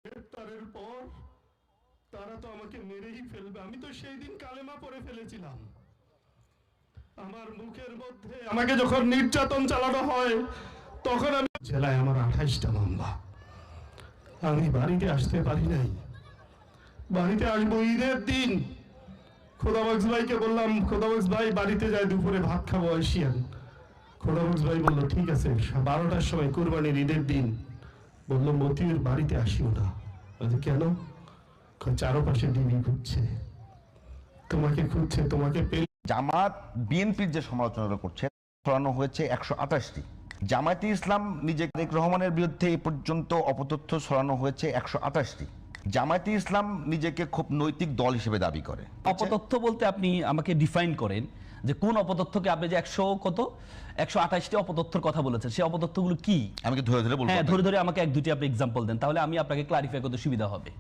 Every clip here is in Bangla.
গ্রেফতারের পর তারা তো আমাকে মেরেই ফেলবে। আমি তো সেই দিন কালেমা পড়ে ফেলেছিলাম। আমার মুখের মধ্যে আমাকে যখন নির্যাতন চালানো হয় তখন আমি জেলায় আমার 28টা মামলা। আমি বাড়িতে আসতে পারি নাই। বাড়িতে আসবো ঈদের দিন। খোদাবক্স ভাইকে বললাম, খোদাবক্স ভাই বাড়িতে যাই, দুপুরে ভাত খাবো, আসিয়ান। খোদাবক্স ভাই বললো ঠিক আছে, 12টার সময় কুরবানির ঈদের দিন। বললো মতিউর বাড়িতে আসিও না। কেন? চারপাশে ডিবি ঘুরছে, তোমাকে খুঁজছে, তোমাকে পেলে। জামাত বিএনপির যে সমালোচনা করছে, ছড়ানো হয়েছে 128টি। জামায়াতে ইসলাম নিজেকে তারেক রহমানের বিরুদ্ধে এই পর্যন্ত অপতথ্য ছড়ানো হয়েছে 128টি। জামায়াতে ইসলাম নিজেকে খুব নৈতিক দল হিসেবে দাবি করে। অপতথ্য বলতে আপনি আমাকে ডিফাইন করেন যে কোন অপতথ্যকে আপনি যে 128টি অপতথ্যের কথা বলেছেন, সেই অপতথ্যগুলো কি? আমাকে ধরে ধরে বলবো। হ্যাঁ, ধরে ধরে আমাকে এক দুটি আপনি এক্সাম্পল দেন, তাহলে আমি আপনাকে ক্লারিফাই করতে সুবিধা হবে।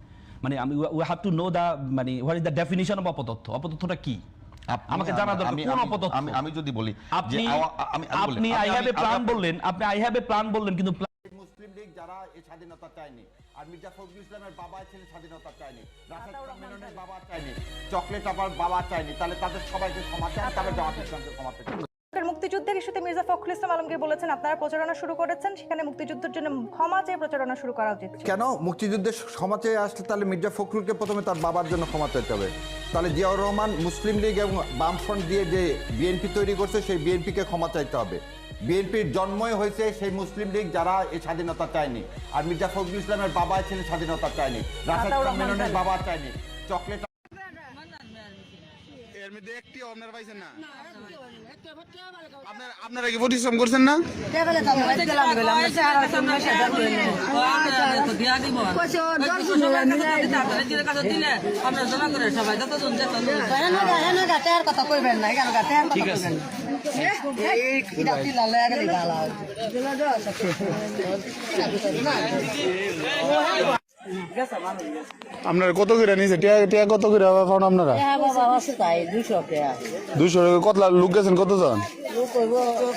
মানে আমি we have to know the, মানে what is the definition of অপতথ্য। অপতথ্যটা কি আমাকে জানা দরকার। কোন অপতথ্য? আমি যদি বলি, আপনি আই হ্যাভ এ প্ল্যান বললেন, আপনি আই হ্যাভ এ প্ল্যান বললেন, কিন্তু মুসলিম লীগ যারা এই স্বাধীনতা চায়নি, আর মির্জা ফখরুল ইসলামের বাবা ছিলেন স্বাধীনতা চায়নি, রাশেদ খান মেননের বাবা চায়নি, চকলেট আবার বাবা চায়নি, তাহলে তাদের সবাইকে ক্ষমা চান, তাহলে জামাত ইসলামকে ক্ষমা চান। মুক্তিযুদ্ধের ইস্যুতে মির্জা ফখরুল ইসলাম আলমগীর বলেছেন আপনারা প্রচারণা শুরু করেছেন, সেখানে মুক্তিযুদ্ধের জন্য ক্ষমা চেয়ে প্রচারণা শুরু করা উচিত। কেন মুক্তিযুদ্ধের ক্ষমা চেয়ে আসলে তাহলে মির্জা ফখরুলকে প্রথমে তার বাবার জন্য ক্ষমা চাইতে হবে। তাহলে জিয়াউর রহমান মুসলিম লীগ এবং বামফ্রন্ট দিয়ে যে বিএনপি তৈরি করছে সেই বিএনপিকে ক্ষমা চাইতে হবে। বিএনপির জন্মই হয়েছে সেই মুসলিম লীগ যারা এই স্বাধীনতা চায়নি, আর মির্জা ফখরুল ইসলামের বাবা ছিলেন স্বাধীনতা চায়নি, রাশেদ খান মেননের বাবা চায়নি, চকলেট। এর মধ্যে একটি আপনারা পাইছেন না? আপনারা কি পরিশ্রম করছেন না? ঠিক আছে। আপনারা কত করে নিয়েছে? টিয়া কত করে পান আপনারা? 200 টাকা। কত লোক গেছেন, কতজন?